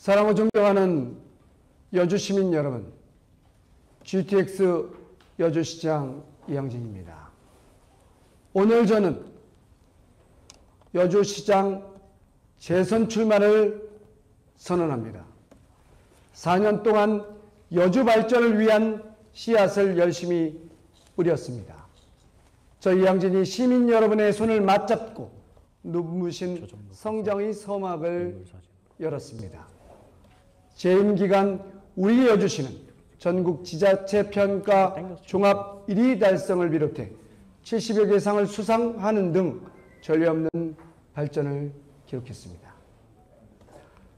사랑하고 존경하는 여주 시민 여러분, GTX 여주시장 이양진입니다. 오늘 저는 여주시장 재선 출마를 선언합니다. 4년 동안 여주 발전을 위한 씨앗을 열심히 뿌렸습니다. 저 이양진이 시민 여러분의 손을 맞잡고 눈부신 성장의 서막을 열었습니다. 재임 기간 우리 여주시는 전국 지자체 평가 종합 1위 달성을 비롯해 70여 개 상을 수상하는 등 전례없는 발전을 기록했습니다.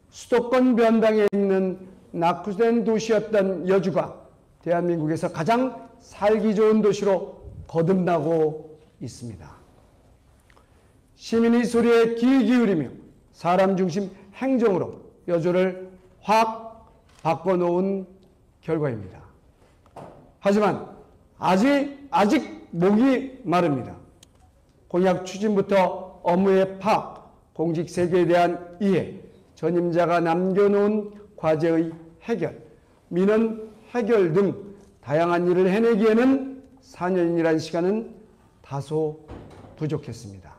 수도권 변방에 있는 낙후된 도시였던 여주가 대한민국에서 가장 살기 좋은 도시로 거듭나고 있습니다. 시민의 소리에 귀 기울이며 사람 중심 행정으로 여주를 확 바꿔놓은 결과입니다. 하지만 아직 목이 마릅니다. 공약 추진부터 업무의 파악, 공직 세계에 대한 이해, 전임자가 남겨놓은 과제의 해결, 민원 해결 등 다양한 일을 해내기에는 4년이라는 시간은 다소 부족했습니다.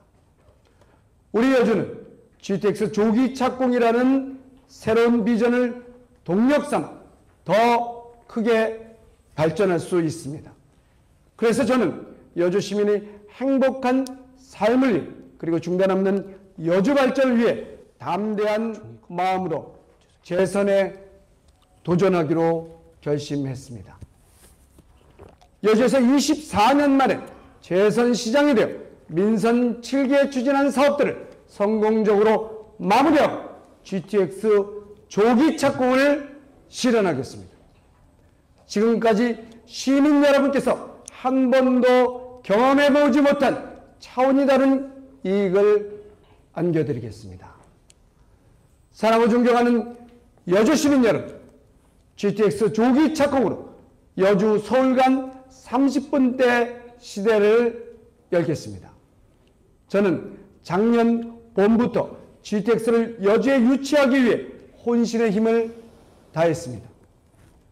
우리 여주는 GTX 조기 착공이라는 새로운 비전을 동력 삼아 더 크게 발전할 수 있습니다. 그래서 저는 여주 시민의 행복한 삶을 위해 그리고 중단 없는 여주 발전을 위해 담대한 마음으로 재선에 도전하기로 결심했습니다. 여주에서 24년 만에 재선 시장이 되어 민선 7개 추진한 사업들을 성공적으로 마무리하고 GTX 조기 착공을 실현하겠습니다. 지금까지 시민 여러분께서 한 번도 경험해보지 못한 차원이 다른 이익을 안겨드리겠습니다. 사랑하고 존경하는 여주 시민 여러분, GTX 조기 착공으로 여주 서울 간 30분대 시대를 열겠습니다. 저는 작년 봄부터 GTX를 여주에 유치하기 위해 혼신의 힘을 다했습니다.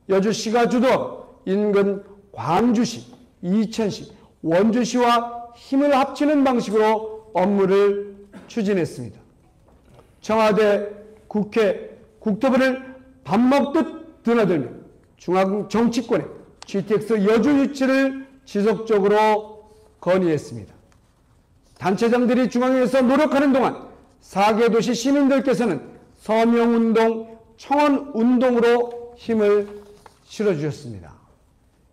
여주시가 주도하고 인근 광주시, 이천시, 원주시와 힘을 합치는 방식으로 업무를 추진했습니다. 청와대, 국회, 국토부를 밥 먹듯 드나들며 중앙 정치권에 GTX 여주 유치를 지속적으로 건의했습니다. 단체장들이 중앙에서 노력하는 동안 4개 도시 시민들께서는 서명운동, 청원운동으로 힘을 실어주셨습니다.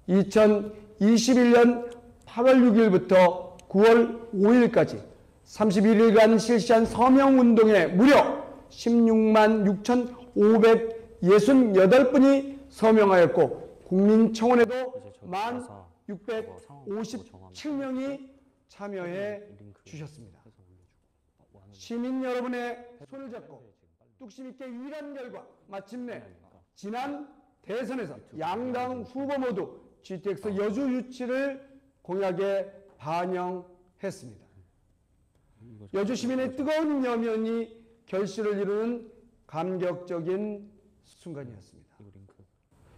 2021년 8월 6일부터 9월 5일까지 31일간 실시한 서명운동에 무려 16만 6,568분이 서명하였고 국민청원에도 1,657명이 참여해 주셨습니다. 시민 여러분의 손을 잡고 뚝심 있게 일한 결과 마침내 지난 대선에서 양당 후보 모두 GTX 여주 유치를 공약에 반영했습니다. 여주 시민의 뜨거운 여면이 결실을 이루는 감격적인 순간이었습니다.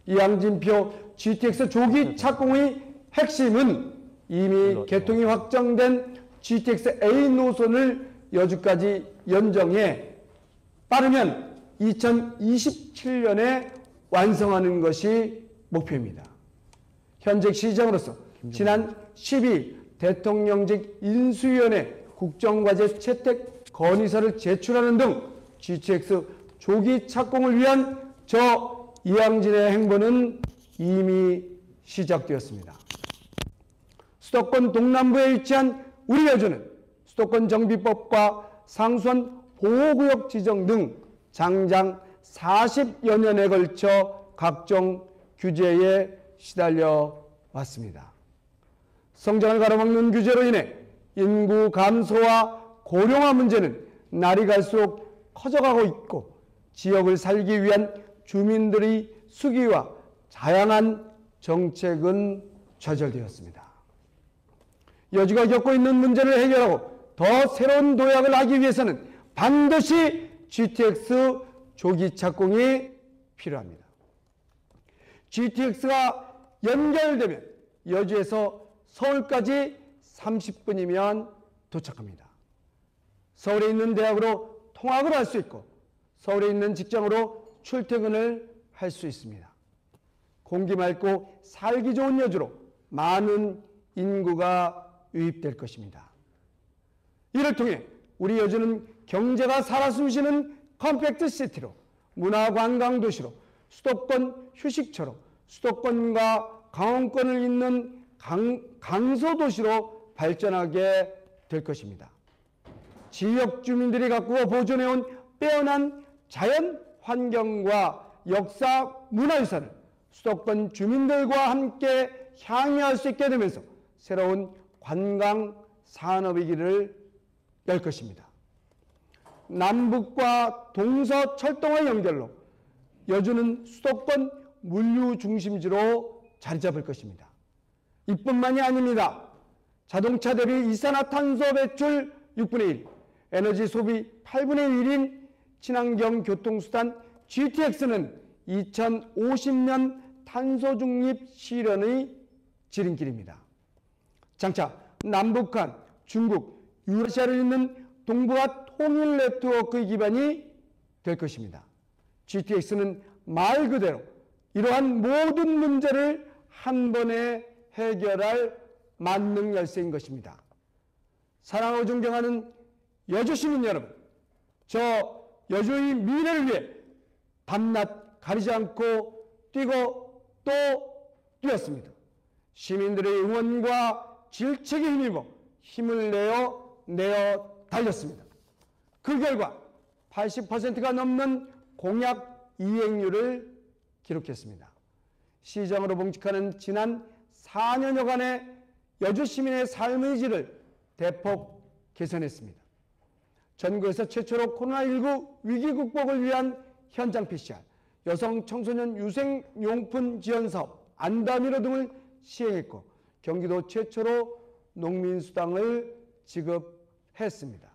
이양진표 GTX 조기 착공의 핵심은 이미 개통이 확정된 GTX A 노선을 여주까지 연정해 빠르면 2027년에 완성하는 것이 목표입니다. 현직 시장으로서 지난 12일 대통령직 인수위원회 국정과제 채택 건의서를 제출하는 등 GTX 조기 착공을 위한 저 이양진의 행보는 이미 시작되었습니다. 수도권 동남부에 위치한 우리 여주는 수도권 정비법과 상수원 보호구역 지정 등 장장 40여 년에 걸쳐 각종 규제에 시달려 왔습니다. 성장을 가로막는 규제로 인해 인구 감소와 고령화 문제는 날이 갈수록 커져가고 있고 지역을 살기 위한 주민들의 수기와 다양한 정책은 좌절되었습니다. 여주가 겪고 있는 문제를 해결하고 더 새로운 도약을 하기 위해서는 반드시 GTX 조기 착공이 필요합니다. GTX가 연결되면 여주에서 서울까지 30분이면 도착합니다. 서울에 있는 대학으로 통학을 할 수 있고 서울에 있는 직장으로 출퇴근을 할 수 있습니다. 공기 맑고 살기 좋은 여주로 많은 인구가 유입될 것입니다. 이를 통해 우리 여주는 경제가 살아 숨쉬는 컴팩트 시티로, 문화관광 도시로, 수도권 휴식처로, 수도권과 강원권을 잇는 강서 도시로 발전하게 될 것입니다. 지역 주민들이 가꾸어 보존해온 빼어난 자연 환경과 역사 문화유산을 수도권 주민들과 함께 향유할 수 있게 되면서 새로운 관광 산업의 길을 열 것입니다. 남북과 동서 철도와 연결로 여주는 수도권 물류 중심지로 자리 잡을 것입니다. 이뿐만이 아닙니다. 자동차 대비 이산화탄소 배출 6분의 1, 에너지 소비 8분의 1인 친환경 교통수단 GTX는 2050년 탄소 중립 실현의 지름길입니다. 장차 남북한, 중국, 유라시아를 잇는 동북아 통일 네트워크의 기반이 될 것입니다. GTX는 말 그대로 이러한 모든 문제를 한 번에 해결할 만능 열쇠인 것입니다. 사랑하고 존경하는 여주 시민 여러분, 저 여주의 미래를 위해 밤낮 가리지 않고 뛰고 또 뛰었습니다. 시민들의 응원과 질책에 힘입어 힘을 내어 달렸습니다. 그 결과 80%가 넘는 공약 이행률을 기록했습니다. 시장으로 봉직하는 지난 4년여간의 여주 시민의 삶의 질을 대폭 개선했습니다. 전국에서 최초로 코로나19 위기 극복을 위한 현장 PCR, 여성 청소년 유생용품 지원 사업, 안다미로 등을 시행했고 경기도 최초로 농민수당을 지급했습니다.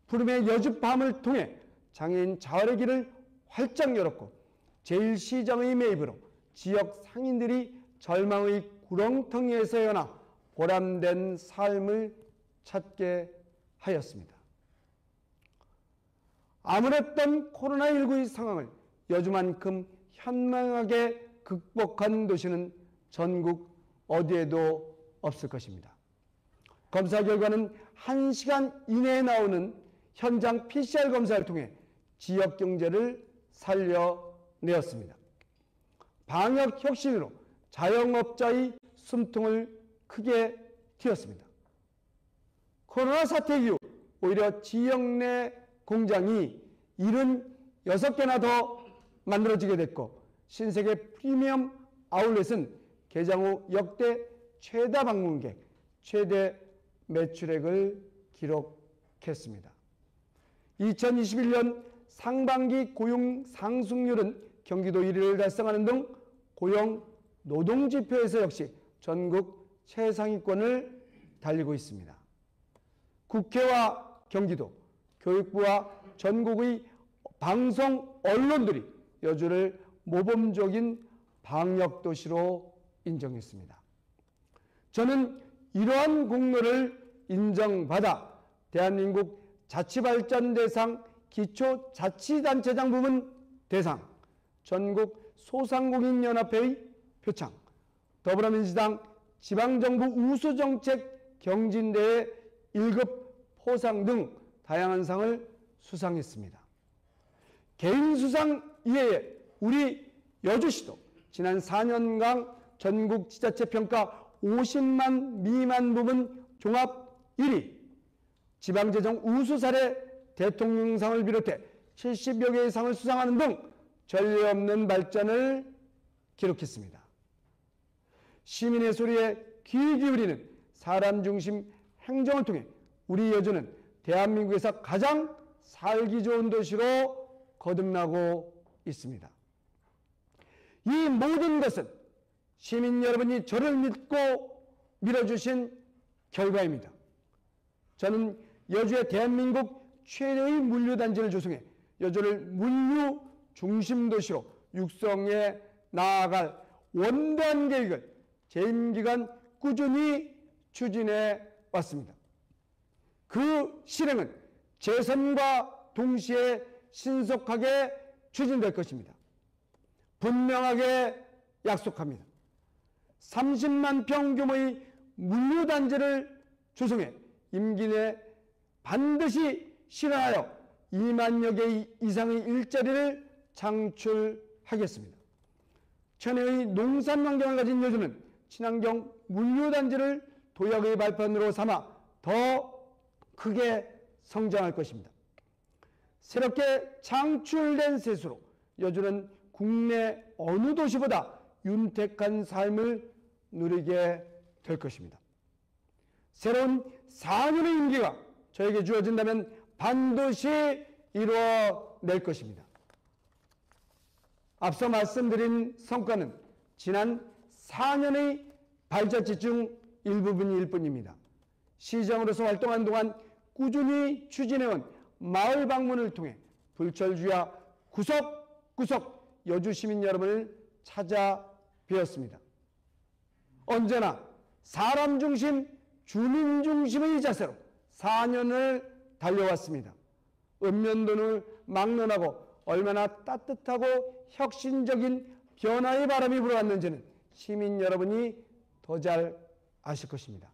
푸름의 여주밤을 통해 장애인 자활의 길을 활짝 열었고 제1시장의 매입으로 지역 상인들이 절망의 구렁텅이에서 헤어나 보람된 삶을 찾게 하였습니다. 암울했던 코로나19의 상황을 여주만큼 현명하게 극복한 도시는 전국 어디에도 없을 것입니다. 검사 결과는 1시간 이내에 나오는 현장 PCR 검사를 통해 지역 경제를 살려내었습니다. 방역 혁신으로 자영업자의 숨통을 크게 틔웠습니다. 코로나 사태 이후 오히려 지역 내 공장이 76개나 더 만들어지게 됐고 신세계 프리미엄 아울렛은 개장 후 역대 최다 방문객, 최대 매출액을 기록했습니다. 2021년 상반기 고용 상승률은 경기도 1위를 달성하는 등 고용 노동지표에서 역시 전국 최상위권을 달리고 있습니다. 국회와 경기도, 교육부와 전국의 방송 언론들이 여주를 모범적인 방역도시로 인정했습니다. 저는 이러한 공로를 인정받아 대한민국 자치발전대상 기초자치단체장 부문 대상, 전국 소상공인연합회의 표창, 더불어민주당 지방정부 우수정책 경진대회 1급 포상 등 다양한 상을 수상했습니다. 개인 수상 이외에 우리 여주시도 지난 4년간 전국 지자체 평가 50만 미만 부문 종합 1위, 지방재정 우수 사례 대통령상을 비롯해 70여 개의 상을 수상하는 등 전례 없는 발전을 기록했습니다. 시민의 소리에 귀 기울이는 사람 중심 행정을 통해 우리 여주는 대한민국에서 가장 살기 좋은 도시로 거듭나고 있습니다. 이 모든 것은 시민 여러분이 저를 믿고 밀어주신 결과입니다. 저는 여주의 대한민국 최대의 물류단지를 조성해 여주를 물류 중심 도시로 육성해 나아갈 원대한 계획을 재임 기간 꾸준히 추진해 왔습니다. 그 실행은 재선과 동시에 신속하게 추진될 것입니다. 분명하게 약속합니다. 30만 평 규모의 물류단지를 조성해 임기 내 반드시 실현하여 2만여 개 이상의 일자리를 창출하겠습니다. 천혜의 농산 환경을 가진 여주는 친환경 물류단지를 도약의 발판으로 삼아 더 크게 성장할 것입니다. 새롭게 창출된 세수로 여주는 국내 어느 도시보다 윤택한 삶을 누리게 될 것입니다. 새로운 4년의 임기가 저에게 주어진다면 반드시 이루어낼 것입니다. 앞서 말씀드린 성과는 지난 4년의 발자취 중 일부분일 뿐입니다. 시장으로서 활동한 동안 꾸준히 추진해온 마을 방문을 통해 불철주야 구석구석 여주 시민 여러분을 찾아뵈었습니다. 언제나 사람 중심, 주민 중심의 자세로 4년을 달려왔습니다. 읍면동을 막론하고 얼마나 따뜻하고 혁신적인 변화의 바람이 불어왔는지는 시민 여러분이 더 잘 아실 것입니다.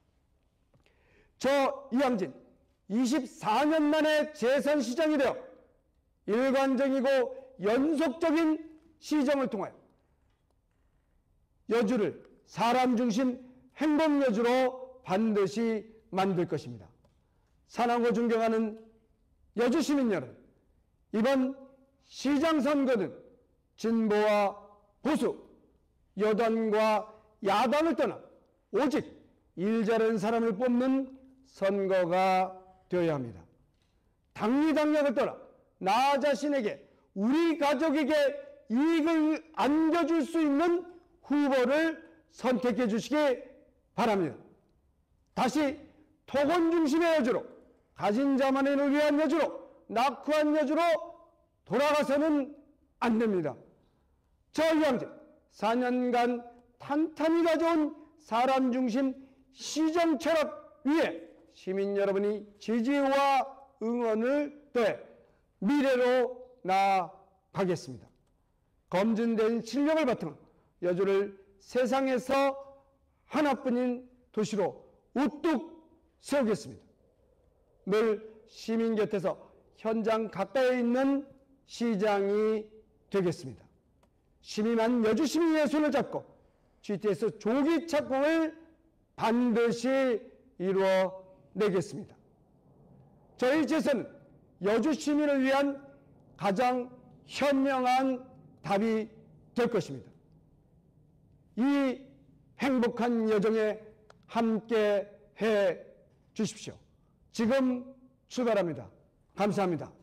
저 이항진 24년 만에 재선시장이 되어 일관적이고 연속적인 시정을 통하여 여주를 사람 중심 행복 여주로 반드시 만들 것입니다. 사랑하고 존경하는 여주 시민 여러분, 이번 시장 선거는 진보와 보수, 여당과 야당을 떠나 오직 일 잘하는 사람을 뽑는 선거가 되어야 합니다. 당리당략을 떠나 나 자신에게, 우리 가족에게 이익을 안겨줄 수 있는 후보를 선택해 주시기 바랍니다. 다시 토건 중심의 여주로, 가진 자만을 위한 여주로, 낙후한 여주로 돌아가서는 안 됩니다. 저 이항진 4년간 탄탄히 가져온 사람 중심 시정 철학 위에 시민 여러분이 지지와 응원을 더해 미래로 나아가겠습니다. 검증된 실력을 바탕으로 여주를 세상에서 하나뿐인 도시로 우뚝 세우겠습니다. 늘 시민 곁에서 현장 가까이 있는 시장이 되겠습니다. 시민한 여주 시민의 손을 잡고 GTX 조기 착공을 반드시 이루어내겠습니다. 저희 재선은 여주 시민을 위한 가장 현명한 답이 될 것입니다. 이 행복한 여정에 함께 해 주십시오. 지금 출발합니다. 감사합니다.